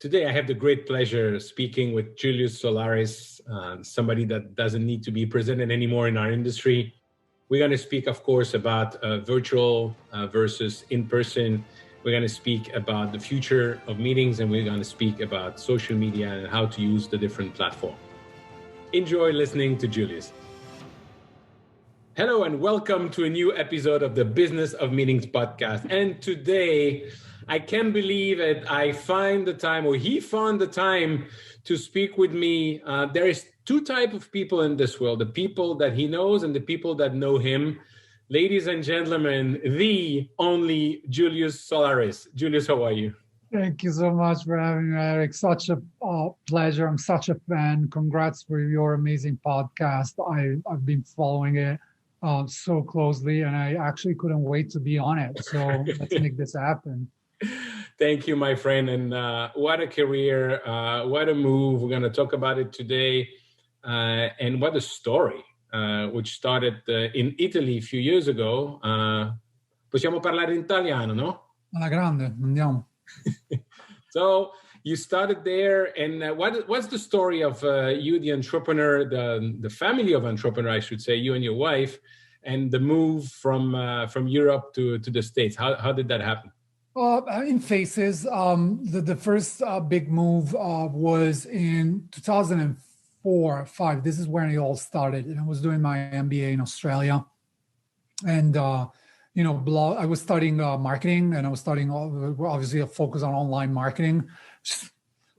Today, I have the great pleasure of speaking with Julius Solaris, somebody that doesn't need to be presented anymore in our industry. We're going to speak, of course, about virtual versus in-person. We're going to speak about the future of meetings, and we're going to speak about social media and how to use the different platforms. Enjoy listening to Julius. Hello, and welcome to a new episode of the Business of Meetings podcast. And today, I can't believe it. I find the time, or he found the time to speak with me. There is two types of people in this world, the people that he knows and the people that know him. Ladies and gentlemen, the only Julius Solaris. Julius, how are you? Thank you so much for having me, Eric. Such a pleasure. I'm such a fan. Congrats for your amazing podcast. I've been following it so closely, and I actually couldn't wait to be on it. So let's make this happen. Thank you, my friend. And what a career, what a move. We're going to talk about it today. And what a story, which started in Italy a few years ago. Possiamo parlare in italiano, no? Alla grande, andiamo. So you started there. And what's the story of you, the entrepreneur, the family of entrepreneur, I should say, you and your wife, and the move from Europe to the States? How did that happen? In phases. The first big move was in 2004 or 5. This is when it all started. And I was doing my MBA in Australia. And, I was studying marketing, and I was studying, obviously, a focus on online marketing.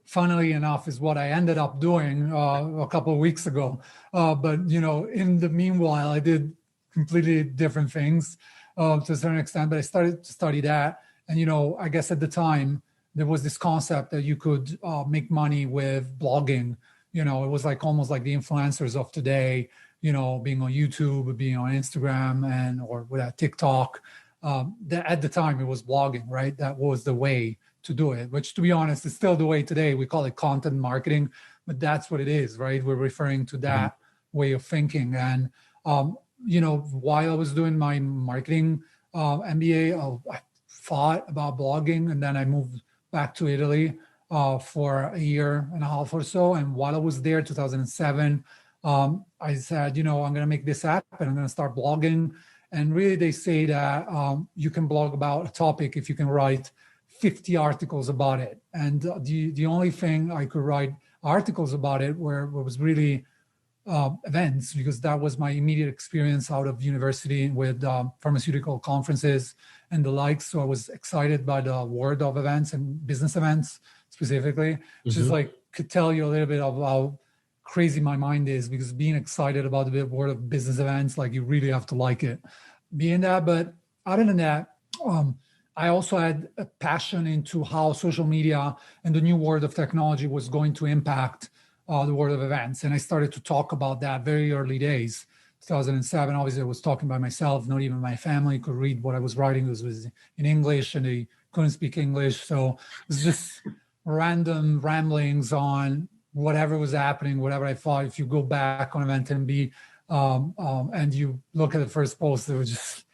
Funnily enough, is what I ended up doing a couple of weeks ago. But, in the meanwhile, I did completely different things to a certain extent. But I started to study that. And, I guess at the time, there was this concept that you could make money with blogging. It was almost like the influencers of today, being on YouTube, being on Instagram, or with TikTok. At the time, it was blogging, right? That was the way to do it, which, to be honest, is still the way today. We call it content marketing, but that's what it is, right? We're referring to that way of thinking. And, while I was doing my marketing MBA, I thought about blogging, and then I moved back to Italy for a year and a half or so. And while I was there, 2007, I said, I'm going to make this happen. I'm going to start blogging. And really, they say that you can blog about a topic if you can write 50 articles about it. And the only thing I could write articles about it was really events, because that was my immediate experience out of university with pharmaceutical conferences and the like. So I was excited by the world of events and business events specifically, which is could tell you a little bit of how crazy my mind is, because being excited about the world of business events, you really have to like it. Being that, but other than that, I also had a passion into how social media and the new world of technology was going to impact the world of events. And I started to talk about that very early days. 2007, obviously I was talking by myself. Not even my family could read what I was writing. It was in English, and they couldn't speak English. So it was just random ramblings on whatever was happening, whatever I thought. If you go back on Event MB and you look at the first post, there was just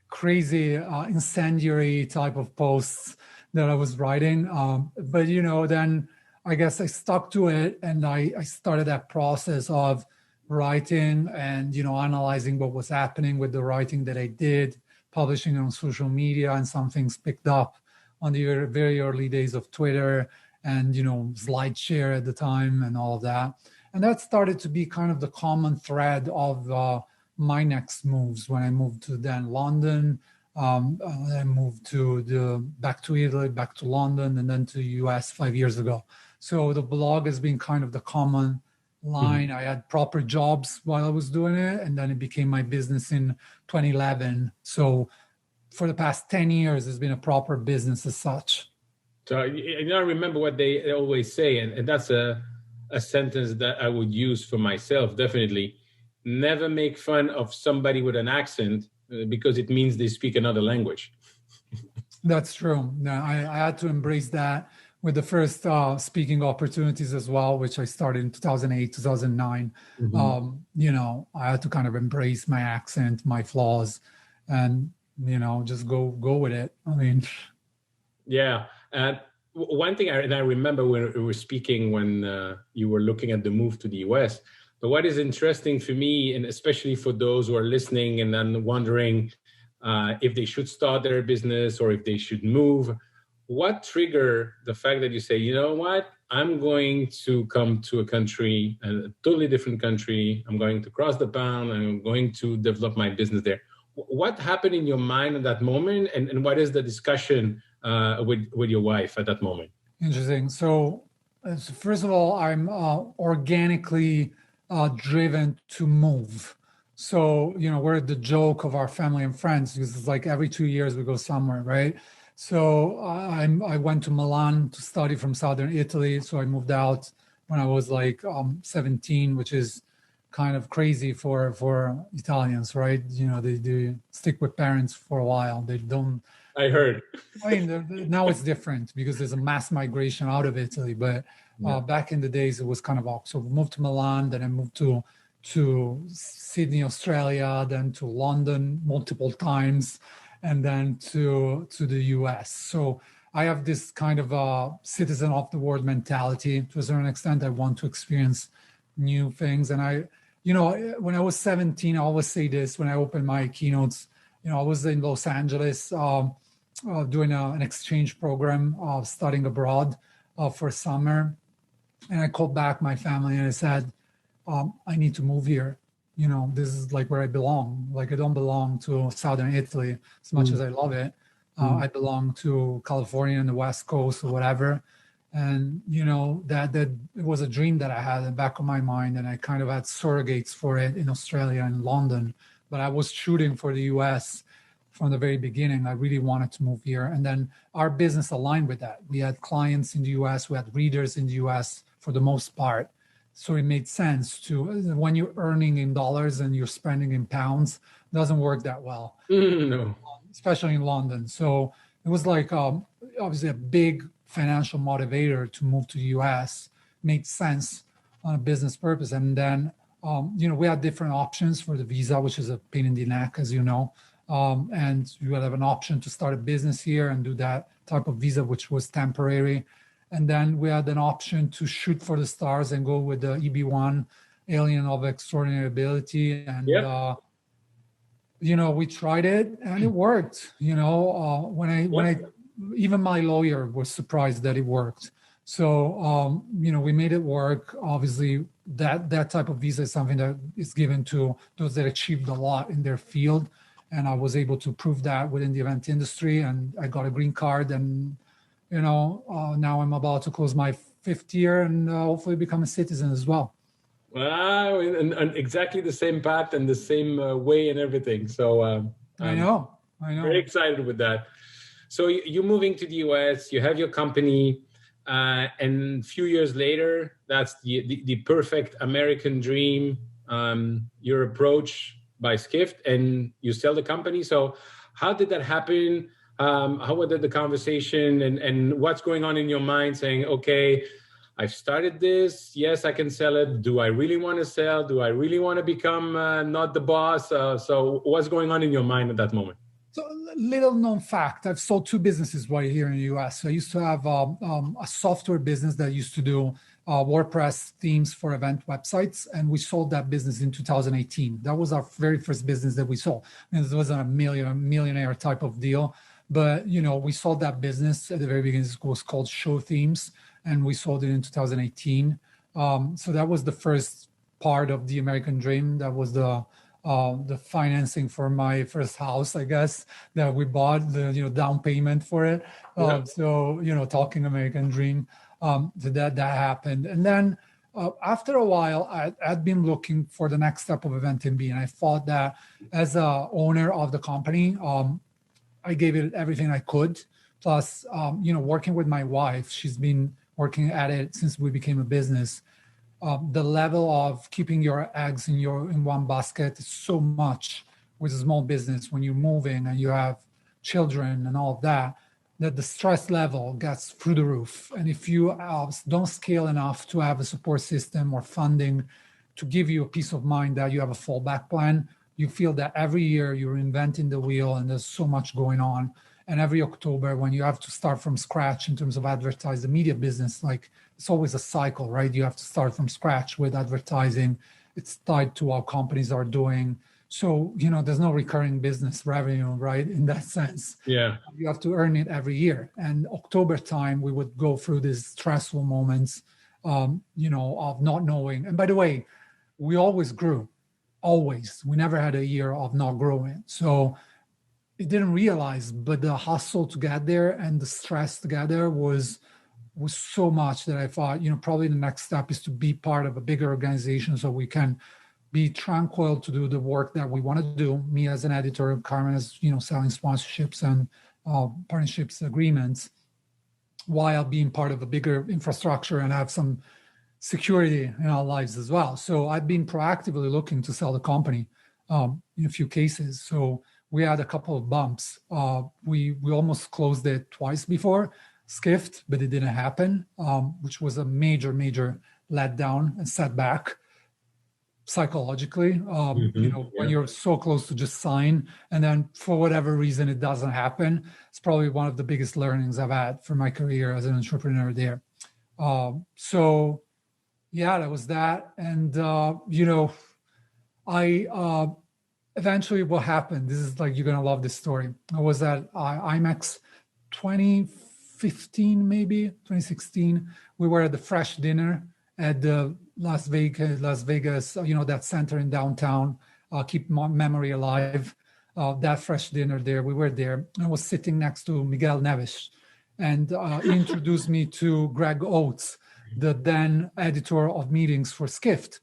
crazy incendiary type of posts that I was writing. But then I guess I stuck to it, and I started that process of writing and, analyzing what was happening with the writing that I did, publishing on social media, and some things picked up on the very early days of Twitter and, SlideShare at the time and all of that. And that started to be kind of the common thread of my next moves when I moved to then London. I moved back to Italy, back to London, and then to the US 5 years ago. So the blog has been kind of the common line. I had proper jobs while I was doing it, and then it became my business in 2011. So for the past 10 years, it's been a proper business as such. So I remember what they always say, and that's a sentence that I would use for myself, definitely. Never make fun of somebody with an accent because it means they speak another language. That's true. I had to embrace that with the first speaking opportunities as well, which I started in 2008, 2009. I had to kind of embrace my accent, my flaws, and, just go with it. I mean, yeah. one thing, and I remember when we were speaking when you were looking at the move to the US. But what is interesting for me, and especially for those who are listening and then wondering if they should start their business or if they should move, what trigger the fact that you say, you know what, I'm going to come to a country, a totally different country. I'm going to cross the pond. I'm going to develop my business there. What happened in your mind at that moment, and what is the discussion with your wife at that moment? Interesting. So first of all, I'm organically driven to move. So, we're the joke of our family and friends because it's like every 2 years we go somewhere, right? So I went to Milan to study from Southern Italy. So I moved out when I was like 17, which is kind of crazy for Italians, right? They stick with parents for a while. They don't. I heard. I mean, now it's different because there's a mass migration out of Italy. But back in the days, it was kind of awkward. So we moved to Milan, then I moved to Sydney, Australia, then to London multiple times, and then to the US. So I have this kind of citizen of the world mentality. To a certain extent, I want to experience new things. And when I was 17, I always say this when I open my keynotes, I was in Los Angeles doing an exchange program, studying abroad for summer. And I called back my family and I said, I need to move here. This is like where I belong. Like I don't belong to Southern Italy as much as I love it. I belong to California and the West Coast or whatever. And, that it was a dream that I had in the back of my mind. And I kind of had surrogates for it in Australia and London. But I was shooting for the US from the very beginning. I really wanted to move here. And then our business aligned with that. We had clients in the US, we had readers in the US for the most part. So it made sense to, when you're earning in dollars and you're spending in pounds, it doesn't work that well, No. Especially in London. So it was like obviously a big financial motivator to move to the US, made sense on a business purpose. And then, we had different options for the visa, which is a pain in the neck, as you know. And you would have an option to start a business here and do that type of visa, which was temporary. And then we had an option to shoot for the stars and go with the EB1, Alien of Extraordinary Ability. And, we tried it and it worked. Even my lawyer was surprised that it worked. So, we made it work. Obviously, that type of visa is something that is given to those that achieved a lot in their field. And I was able to prove that within the event industry. And I got a green card and now I'm about to close my 5th year and hopefully become a citizen as well. Wow, and exactly the same path and the same way and everything. So I know. Very excited with that. So you're moving to the US, you have your company, and a few years later, that's the perfect American dream. You're approached by Skift and you sell the company. So how did that happen? How was the conversation and what's going on in your mind saying, okay, I've started this. Yes, I can sell it. Do I really want to sell? Do I really want to become not the boss? So what's going on in your mind at that moment? So little known fact, I've sold 2 businesses right here in the US. So I used to have a software business that used to do WordPress themes for event websites. And we sold that business in 2018. That was our very first business that we sold. And it wasn't a millionaire type of deal. But, we sold that business at the very beginning. It was called Show Themes, and we sold it in 2018. So that was the first part of the American dream. That was the financing for my first house, I guess, that we bought, the down payment for it. So, talking American dream, that happened. And then after a while, I'd been looking for the next step of Event MB, and I thought that as a owner of the company, I gave it everything I could. Plus, working with my wife, she's been working at it since we became a business. The level of keeping your eggs in one basket is so much with a small business when you're moving and you have children and all of that the stress level gets through the roof. And if you don't scale enough to have a support system or funding to give you a peace of mind that you have a fallback plan, you feel that every year you're inventing the wheel and there's so much going on. And every October, when you have to start from scratch in terms of advertising the media business, like it's always a cycle, right? You have to start from scratch with advertising. It's tied to how companies are doing. So, there's no recurring business revenue, right? In that sense. Yeah. You have to earn it every year. And October time, we would go through these stressful moments, of not knowing. And by the way, we always grew, always. We never had a year of not growing. So it didn't realize, but the hustle to get there and the stress to get there was so much that I thought, probably the next step is to be part of a bigger organization so we can be tranquil to do the work that we want to do. Me as an editor, Carmen as, selling sponsorships and partnerships agreements, while being part of a bigger infrastructure and have some security in our lives as well. So I've been proactively looking to sell the company in a few cases. So we had a couple of bumps. We almost closed it twice before, Skift, but it didn't happen, which was a major letdown and setback psychologically. When you're so close to just sign, and then for whatever reason it doesn't happen, it's probably one of the biggest learnings I've had for my career as an entrepreneur there. So yeah, that was that. And I eventually what happened, this is like, you're gonna love this story. I was at IMAX 2015, maybe 2016. We were at the Fresh Dinner at the Las Vegas, that center in downtown, keep memory alive. That Fresh Dinner there, we were there. I was sitting next to Miguel Neves, and he introduced me to Greg Oates, the then editor of meetings for Skift.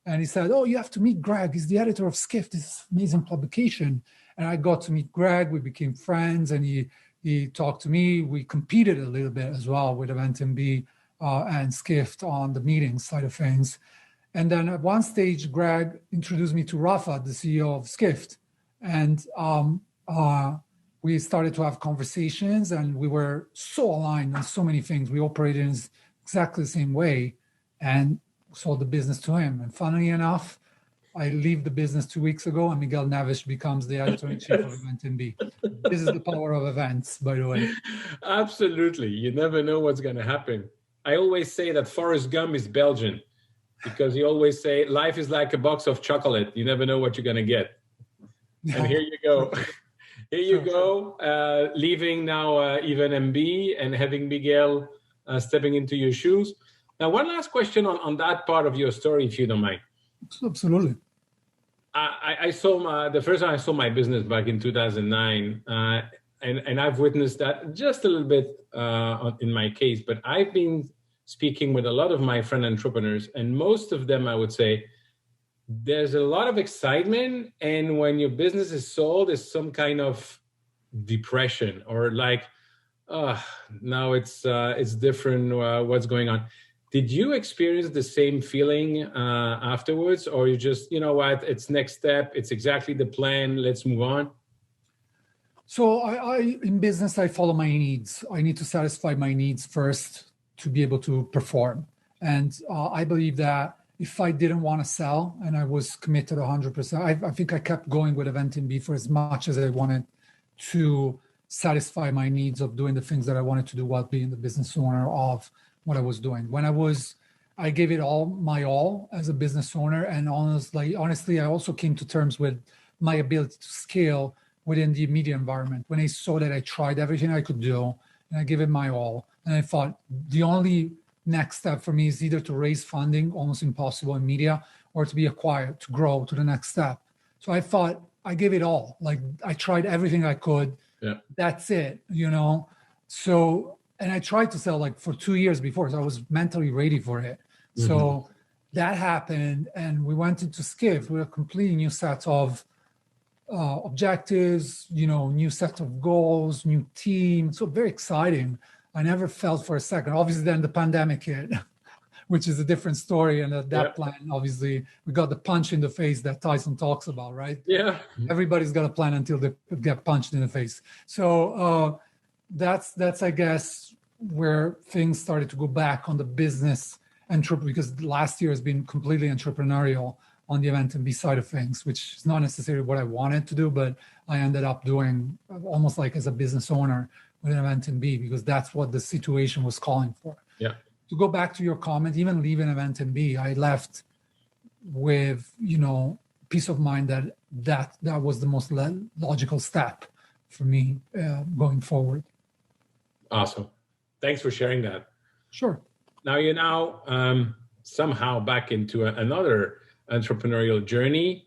And he said, "Oh, you have to meet Greg. He's the editor of Skift, this amazing publication." And I got to meet Greg. We became friends, and he talked to me. We competed a little bit as well with EventMB and Skift on the meeting side of things. And then at one stage, Greg introduced me to Rafa, the CEO of Skift. And we started to have conversations, and we were so aligned on so many things. We operated in exactly the same way, and sold the business to him. And funnily enough, I leave the business 2 weeks ago, and Miguel Neves becomes the editor-in-chief of EventMB. This is the power of events, by the way. Absolutely. You never know what's going to happen. I always say that Forrest Gump is Belgian, because he always say life is like a box of chocolate. You never know what you're going to get. And here you go. Here you go, leaving now EventMB and having Miguel stepping into your shoes. Now, one last question on that part of your story, if you don't mind. Absolutely. I saw the first time I saw my business back in 2009, and I've witnessed that just a little bit in my case, but I've been speaking with a lot of my friend entrepreneurs, and most of them, I would say, there's a lot of excitement, and when your business is sold, there's some kind of depression, or like, now it's different, what's going on. Did you experience the same feeling afterwards, or you just, you know what, it's next step, it's exactly the plan, let's move on? So I in business, I follow my needs. I need to satisfy my needs first to be able to perform. And I believe that if I didn't want to sell and I was committed 100%, I think I kept going with EventMB for as much as I wanted to satisfy my needs of doing the things that I wanted to do while being the business owner of what I was doing. When I gave it my all as a business owner. And honestly, I also came to terms with my ability to scale within the media environment. When I saw that I tried everything I could do and I gave it my all, and I thought the only next step for me is either to raise funding, almost impossible in media, or to be acquired, to grow to the next step. So I thought I gave it all. Like I tried everything I could. Yeah. That's it, So, and I tried to sell like for 2 years before, so I was mentally ready for it. Mm-hmm. So that happened, and we went into Skift with a completely new set of objectives, new set of goals, new team. So very exciting. I never felt for a second. Obviously, then the pandemic hit, which is a different story. And at that plan, obviously, we got the punch in the face that Tyson talks about, right? Yeah. Everybody's got a plan until they get punched in the face. So that's I guess, where things started to go back on the business because last year has been completely entrepreneurial on the event and be side of things, which is not necessarily what I wanted to do, but I ended up doing almost like as a business owner with an event and B, because that's what the situation was calling for. Yeah. To go back to your comment, even leaving event and B, I left with, peace of mind that was the most logical step for me going forward. Awesome. Thanks for sharing that. Sure. Now you're somehow back into another entrepreneurial journey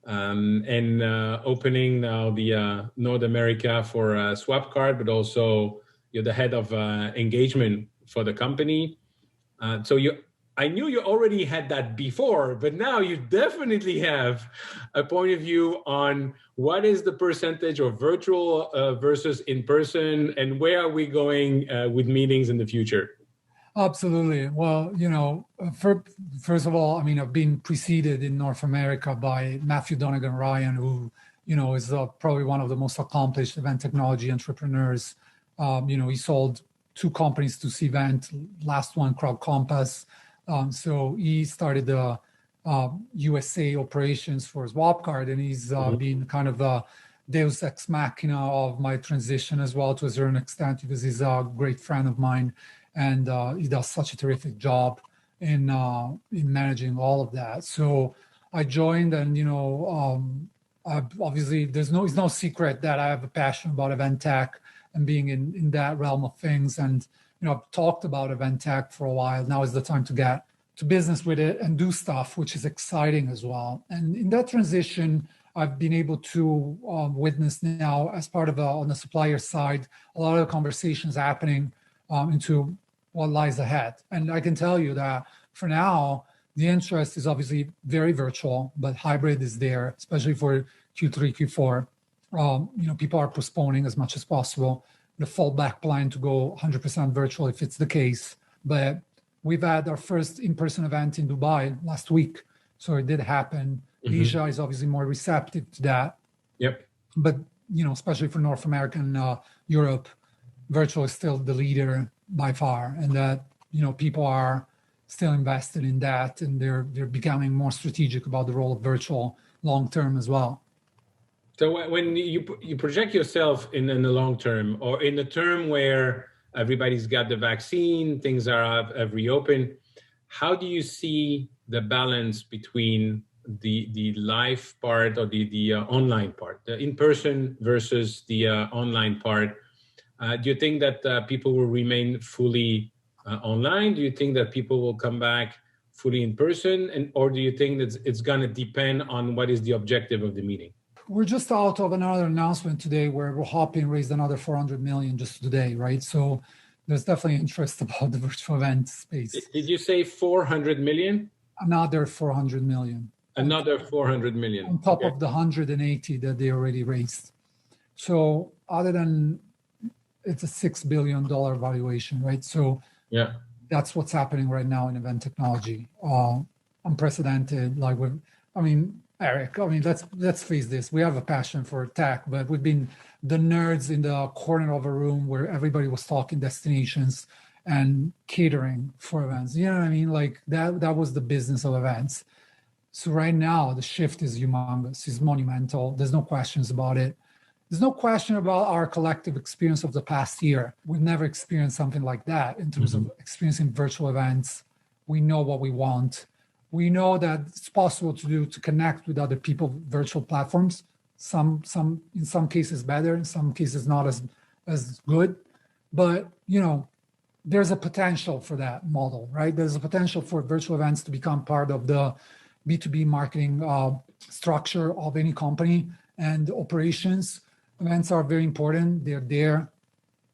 and opening now the North America for Swapcard, but also you're the head of engagement for the company. I knew you already had that before, but now you definitely have a point of view on what is the percentage of virtual versus in person, and where are we going with meetings in the future? Absolutely. Well, first of all, I've been preceded in North America by Matthew Donegan Ryan, who, is probably one of the most accomplished event technology entrepreneurs. He sold 2 companies to Cvent, last one, Crowd Compass. So he started the USA operations for Swapcard, and he's been kind of the deus ex machina of my transition as well, to a certain extent, because he's a great friend of mine, and he does such a terrific job in managing all of that. So I joined, and obviously it's no secret that I have a passion about event tech and being in that realm of things. And I've talked about event tech for a while. Now is the time to get to business with it and do stuff, which is exciting as well. And in that transition, I've been able to witness now, as part of on the supplier side, a lot of conversations happening into what lies ahead. And I can tell you that for now, the interest is obviously very virtual, but hybrid is there, especially for Q3, Q4. People are postponing as much as possible the fallback plan to go 100% virtual if it's the case. But we've had our first in-person event in Dubai last week, so it did happen. Mm-hmm. Asia is obviously more receptive to that. Yep. But especially for North America and Europe, virtual is still the leader by far, and that people are still invested in that, and they're becoming more strategic about the role of virtual long term as well. So when you project yourself in the long term, or in the term where everybody's got the vaccine, things have reopened, how do you see the balance between the live part or the online part, the in-person versus the online part? Do you think that people will remain fully online? Do you think that people will come back fully in person? Or do you think that it's going to depend on what is the objective of the meeting? We're just out of another announcement today where Hopin raised another 400 million just today, right? So there's definitely interest about the virtual event space. Did you say 400 million? Another 400 million. Another 400 million. On top of the 180 that they already raised. So other than it's a $6 billion valuation, right? So yeah, that's what's happening right now in event technology. Unprecedented. Eric, let's face this. We have a passion for tech, but we've been the nerds in the corner of a room where everybody was talking destinations and catering for events. You know what I mean? Like that was the business of events. So right now, the shift is humongous. It's monumental. There's no questions about it. There's no question about our collective experience of the past year. We've never experienced something like that in terms of experiencing virtual events. We know what we want. We know that it's possible to connect with other people, virtual platforms. Some in some cases better, in some cases not as good. But there's a potential for that model, right? There's a potential for virtual events to become part of the B2B marketing structure of any company and operations. Events are very important. They're there.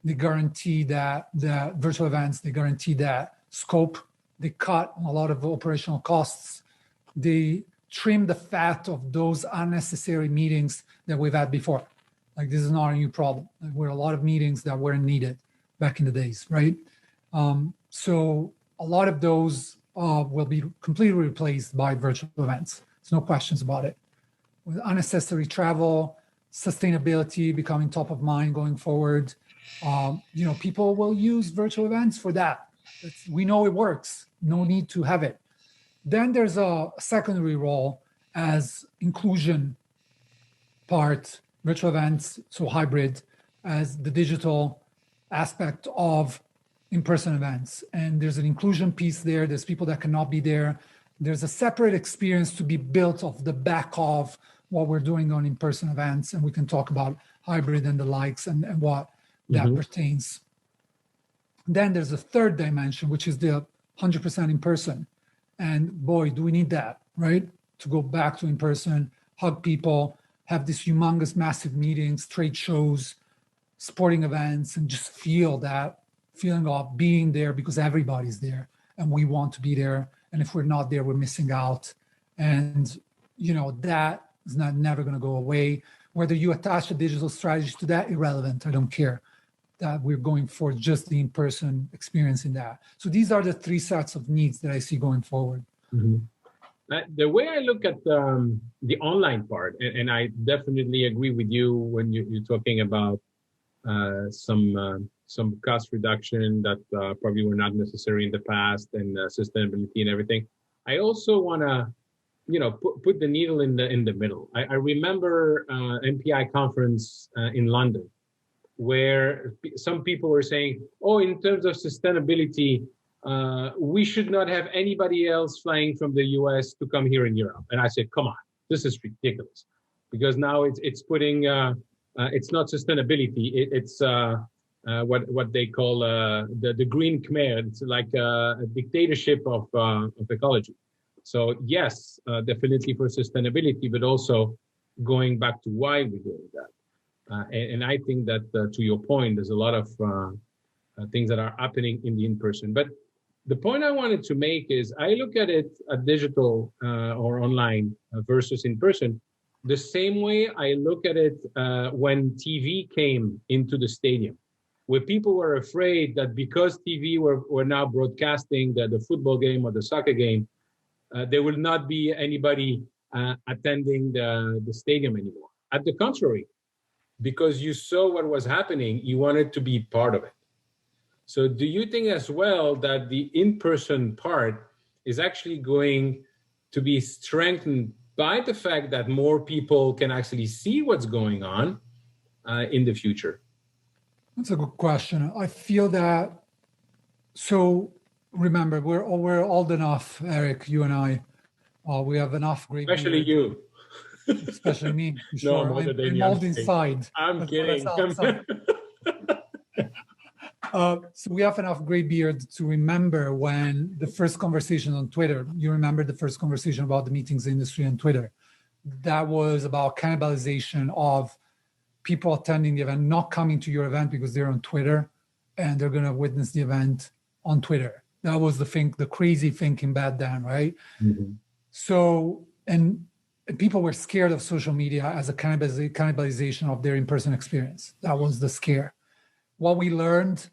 They guarantee that the virtual events, they guarantee that scope. They cut a lot of operational costs. They trim the fat of those unnecessary meetings that we've had before. Like, this is not a new problem. There were a lot of meetings that weren't needed back in the days, right? So a lot of those will be completely replaced by virtual events. There's no questions about it. With unnecessary travel, sustainability becoming top of mind going forward, people will use virtual events for that. We know it works. No need to have it. Then there's a secondary role as inclusion part, virtual events, so hybrid, as the digital aspect of in-person events. And there's an inclusion piece there. There's people that cannot be there. There's a separate experience to be built off the back of what we're doing on in-person events. And we can talk about hybrid and the likes and what that pertains. Then there's a third dimension, which is the 100% in person. And boy, do we need that, right? To go back to in person, hug people, have these humongous, massive meetings, trade shows, sporting events, and just feel that feeling of being there because everybody's there and we want to be there. And if we're not there, we're missing out. And, you know, that is never going to go away. Whether you attach a digital strategy to that, irrelevant. I don't care. That we're going for just the in-person experience in that. So these are the three sets of needs that I see going forward. The way I look at the online part, and I definitely agree with you when you're talking about some cost reduction that probably were not necessary in the past, and sustainability and everything. I also want to, you know, put the needle in the middle. I remember MPI conference in London, where some people were saying, oh, in terms of sustainability, we should not have anybody else flying from the US to come here in Europe. And I said, come on, this is ridiculous. Because now it's putting, it's not sustainability, it's what they call the Green Khmer. It's like a dictatorship of ecology. So yes, definitely for sustainability, but also going back to why we're doing that. And I think that, to your point, there's a lot of things that are happening in the in-person. But the point I wanted to make is I look at it at digital or online versus in-person the same way I look at it when TV came into the stadium, where people were afraid that because TV were now broadcasting the football game or the soccer game, there will not be anybody attending the stadium anymore. At the contrary, because you saw what was happening, you wanted to be part of it. So do you think as well that the in-person part is actually going to be strengthened by the fact that more people can actually see what's going on in the future? That's a good question. I feel that, so remember, we're old enough, Eric, you and I, we have enough great Especially you. Especially me, for No, sure. I'm old inside. I'm kidding. So we have enough gray beard to remember when the first conversation on Twitter, you remember the first conversation about the meetings industry on Twitter, that was about cannibalization of people attending the event, not coming to your event because they're on Twitter and they're going to witness the event on Twitter. That was the crazy thinking back then, right? So, and people were scared of social media as a cannibalization of their in-person experience. That was the scare. What we learned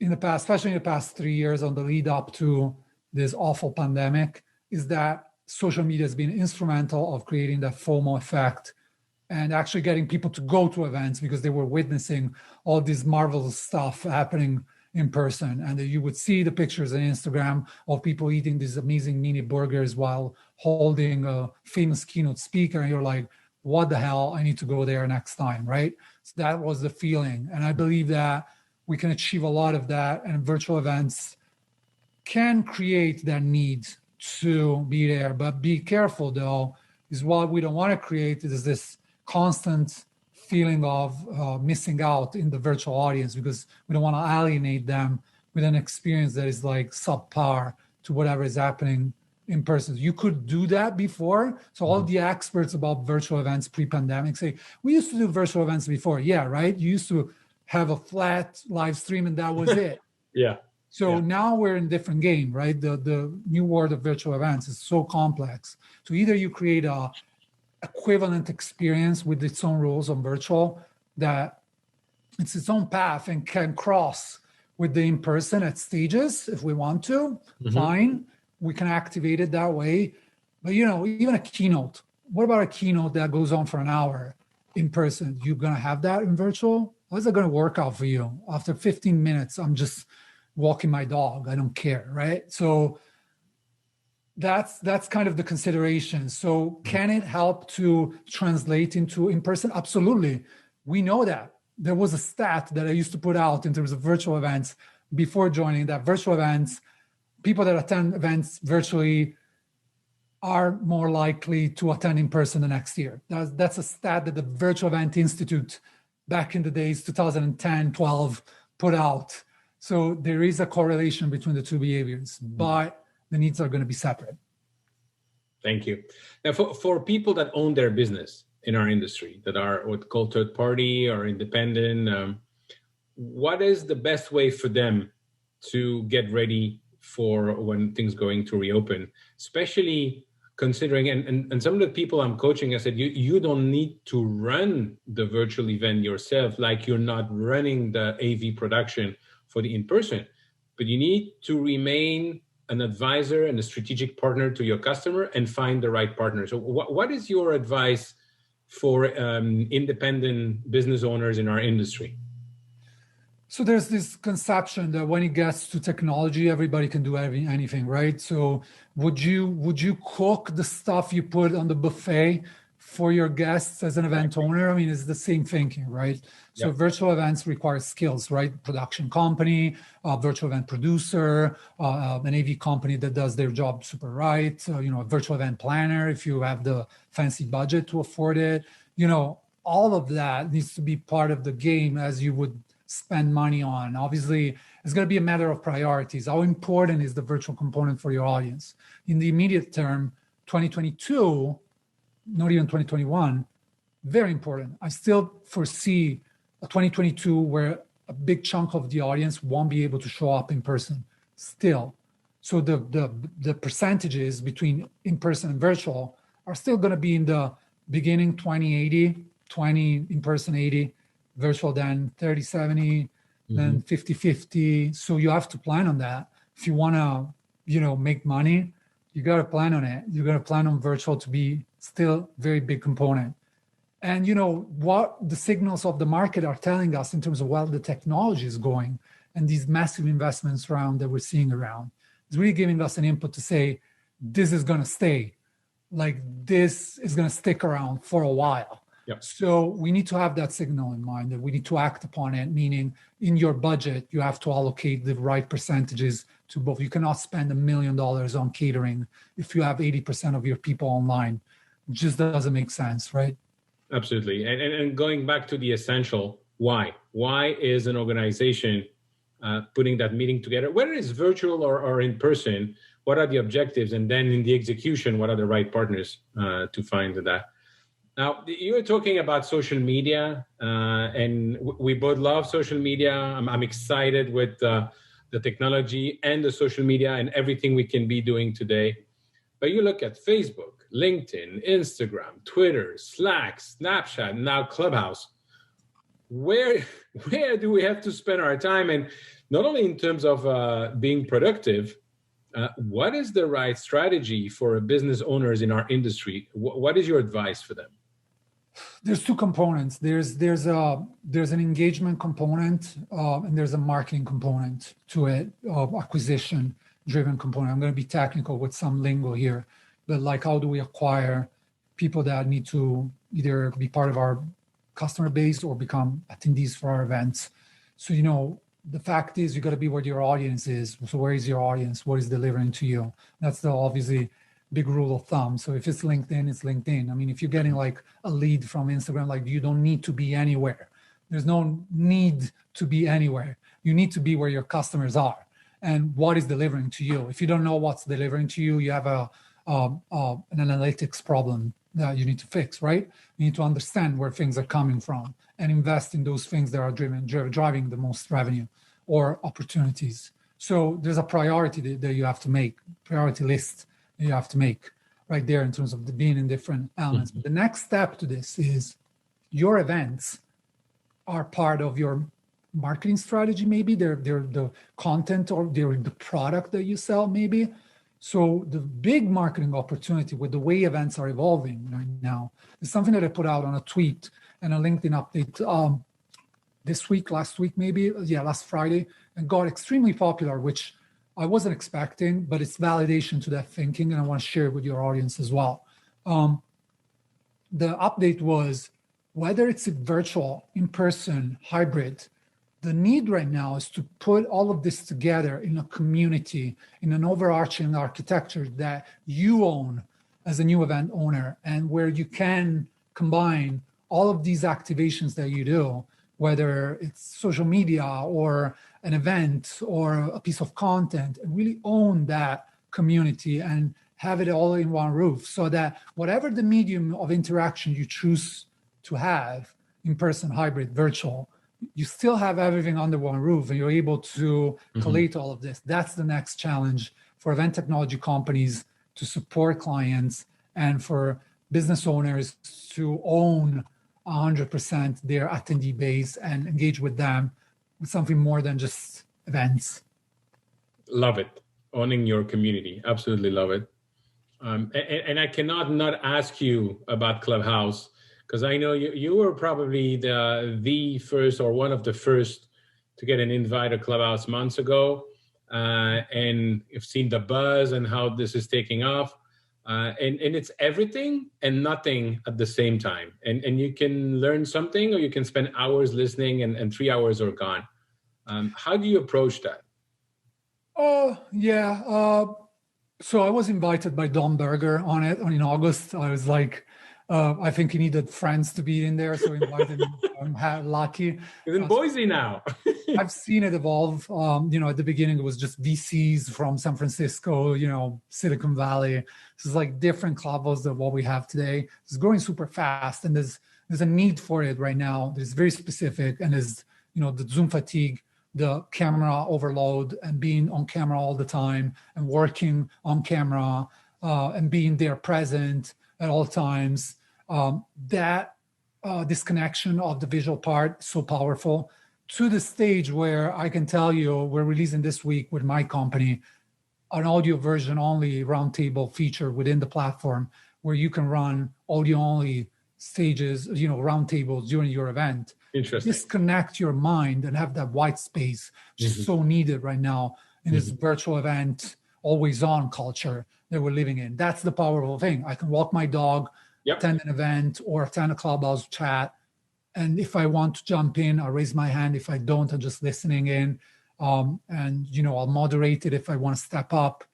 in the past, especially in the past 3 years on the lead up to this awful pandemic, is that social media has been instrumental of creating that FOMO effect and actually getting people to go to events because they were witnessing all this marvelous stuff happening in person. And you would see the pictures on Instagram of people eating these amazing mini burgers while holding a famous keynote speaker. And you're like, what the hell? I need to go there next time, right? So that was the feeling. And I believe that we can achieve a lot of that. And virtual events can create that need to be there. But be careful, though, is what we don't want to create is this constant feeling of missing out in the virtual audience, because we don't want to alienate them with an experience that is like subpar to whatever is happening in person. You could do that before. So all the experts about virtual events pre-pandemic say, we used to do virtual events before. Yeah, right? You used to have a flat live stream and that was it. Yeah. So now we're in a different game, right? The new world of virtual events is so complex. So either you create a equivalent experience with its own rules on virtual that it's its own path and can cross with the in-person at stages if we want to, fine, we can activate it that way. But you know, even a keynote, what about a keynote that goes on for an hour in person? You're going to have that in virtual? How's that going to work out for you? After 15 minutes, I'm just walking my dog. I don't care, right? So That's kind of the consideration. So can it help to translate into in person? Absolutely. We know that. There was a stat that I used to put out in terms of virtual events before joining, that virtual events, people that attend events virtually are more likely to attend in person the next year. That's a stat that the Virtual Event Institute back in the days, 2010, 12, put out. So there is a correlation between the two behaviors, but the needs are going to be separate. Thank you. Now, for people that own their business in our industry, that are what's called third party or independent, what is the best way for them to get ready for when things going to reopen, especially considering, and some of the people I'm coaching, I said, you don't need to run the virtual event yourself, like you're not running the AV production for the in-person, but you need to remain an advisor and a strategic partner to your customer and find the right partner. So what is your advice for independent business owners in our industry? So there's this conception that when it gets to technology, everybody can do anything, right? So would you cook the stuff you put on the buffet for your guests as an event owner? I mean, it's the same thinking, right? So virtual events require skills, right? Production company, virtual event producer, an AV company that does their job super right, a virtual event planner if you have the fancy budget to afford it. All of that needs to be part of the game as you would spend money on. Obviously, it's going to be a matter of priorities. How important is the virtual component for your audience? In the immediate term, 2022, not even 2021, very important. I still foresee a 2022 where a big chunk of the audience won't be able to show up in person still. So the percentages between in-person and virtual are still going to be in the beginning 20-80, 20 in-person 80, virtual then 30-70, then 50-50. So you have to plan on that. If you want to, make money, you got to plan on it. You got to plan on virtual to be still very big component. And what the signals of the market are telling us in terms of where the technology is going and these massive investments around that we're seeing around is really giving us an input to say, this is going to stay. Like this is going to stick around for a while. Yep. So we need to have that signal in mind that we need to act upon it, meaning in your budget, you have to allocate the right percentages to both. You cannot spend $1 million on catering if you have 80% of your people online. It just doesn't make sense, right? Absolutely. And going back to the essential, why? Why is an organization putting that meeting together, whether it's virtual or in person? What are the objectives? And then in the execution, what are the right partners to find that? Now, you were talking about social media, and we both love social media. I'm excited with the technology and the social media and everything we can be doing today. But you look at Facebook, LinkedIn, Instagram, Twitter, Slack, Snapchat, now Clubhouse. Where do we have to spend our time? And not only in terms of being productive, what is the right strategy for business owners in our industry? What is your advice for them? There's two components. There's an engagement component and there's a marketing component to it, acquisition driven component. I'm going to be technical with some lingo here, but like how do we acquire people that need to either be part of our customer base or become attendees for our events? So the fact is you got to be where your audience is. So where is your audience? What is delivering to you? That's the obviously big rule of thumb. So if it's LinkedIn, it's LinkedIn. I mean, if you're getting like a lead from Instagram, like you don't need to be anywhere. There's no need to be anywhere. You need to be where your customers are and what is delivering to you. If you don't know what's delivering to you, you have an analytics problem that you need to fix, right? You need to understand where things are coming from and invest in those things that are driving the most revenue or opportunities. So there's a priority that you have to make, priority list you have to make right there in terms of being in different elements. Mm-hmm. The next step to this is your events are part of your marketing strategy. Maybe they're the content or they're the product that you sell maybe. So the big marketing opportunity with the way events are evolving right now is something that I put out on a tweet and a LinkedIn update last week maybe, last Friday, and got extremely popular, which I wasn't expecting, but it's validation to that thinking, and I want to share it with your audience as well. The update was, whether it's virtual, in person, hybrid, the need right now is to put all of this together in a community, in an overarching architecture that you own as a new event owner, and where you can combine all of these activations that you do, whether it's social media or an event or a piece of content, and really own that community and have it all in one roof, so that whatever the medium of interaction you choose to have, in person, hybrid, virtual, you still have everything under one roof and you're able to collate all of this. That's the next challenge for event technology companies to support clients, and for business owners to own 100% their attendee base and engage with them with something more than just events. Love it. Owning your community. Absolutely love it. And I cannot not ask you about Clubhouse, because I know you were probably the first or one of the first to get an invite to Clubhouse months ago. And you've seen the buzz and how this is taking off. And it's everything and nothing at the same time. And you can learn something, or you can spend hours listening and 3 hours are gone. How do you approach that? So I was invited by Don Berger on it in August. I was like, I think he needed friends to be in there, so he invited me. I'm lucky. He's in Boise now. I've seen it evolve. At the beginning, it was just VCs from San Francisco, Silicon Valley. This is like different levels than what we have today. It's growing super fast, and there's a need for it right now. There's very specific, and there's, the Zoom fatigue, the camera overload, and being on camera all the time and working on camera and being there present at all times. That disconnection of the visual part is so powerful, to the stage where I can tell you we're releasing this week with my company an audio version only roundtable feature within the platform, where you can run audio only stages, roundtables during your event. Interesting. Disconnect your mind and have that white space, which is so needed right now in this virtual event, always on culture that we're living in. That's the powerful thing. I can walk my dog, attend an event, or attend a Clubhouse chat. And if I want to jump in, I'll raise my hand. If I don't, I'm just listening in. I'll moderate it if I want to step up.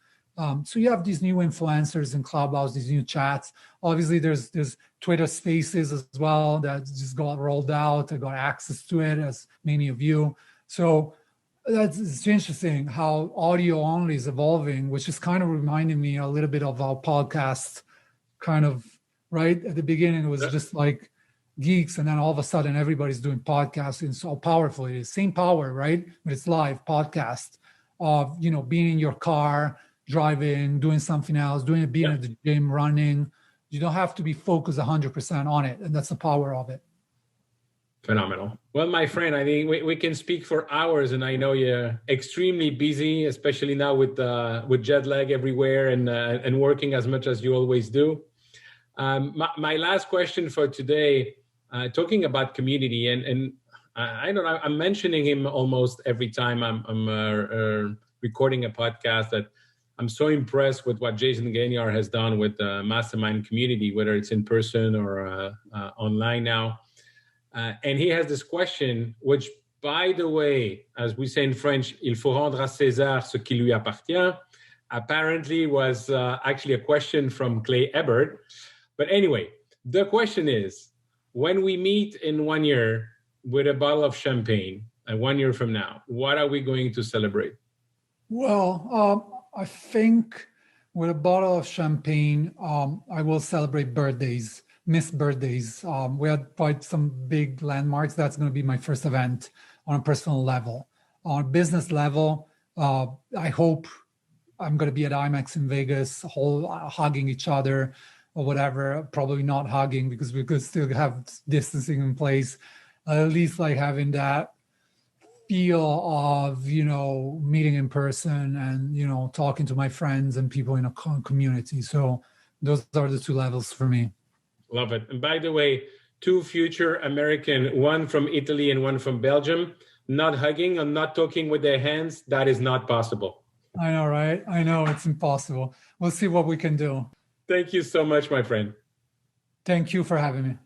So you have these new influencers in Clubhouse, these new chats. Obviously, there's Twitter Spaces as well that just got rolled out. I got access to it, as many of you. So it's interesting how audio only is evolving, which is kind of reminding me a little bit of our podcast. Kind of right at the beginning, it was just like geeks, and then all of a sudden everybody's doing podcasts, and so powerful it is. Same power, right? But it's live podcast of being in your car, driving, doing something else, being at the gym, running. You don't have to be focused 100% on it, and that's the power of it. Phenomenal. Well, my friend, I think we can speak for hours, and I know you're extremely busy, especially now with jet lag everywhere and working as much as you always do. My last question for today, talking about community, and I don't know, I'm mentioning him almost every time I'm recording a podcast, that I'm so impressed with what Jason Gaignard has done with the mastermind community, whether it's in person or online now. And he has this question, which, by the way, as we say in French, il faut rendre à César ce qui lui appartient, apparently was actually a question from Clay Ebert. But anyway, the question is, when we meet in 1 year with a bottle of champagne, and 1 year from now, what are we going to celebrate? Well, I think with a bottle of champagne, I will celebrate birthdays, missed birthdays. We had quite some big landmarks. That's going to be my first event on a personal level. On a business level, I hope I'm going to be at IMAX in Vegas, hugging each other or whatever. Probably not hugging, because we could still have distancing in place. At least like having that feel of, meeting in person and, talking to my friends and people in a community. So those are the two levels for me. Love it. And by the way, two future American, one from Italy and one from Belgium, not hugging and not talking with their hands, that is not possible. I know, right? I know it's impossible. We'll see what we can do. Thank you so much, my friend. Thank you for having me.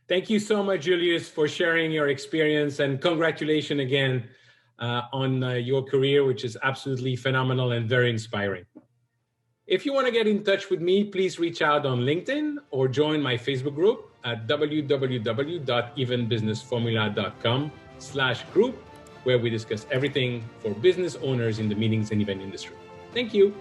Thank you so much, Julius, for sharing your experience, and congratulations again on your career, which is absolutely phenomenal and very inspiring. If you want to get in touch with me, please reach out on LinkedIn or join my Facebook group at www.eventbusinessformula.com/group, where we discuss everything for business owners in the meetings and event industry. Thank you.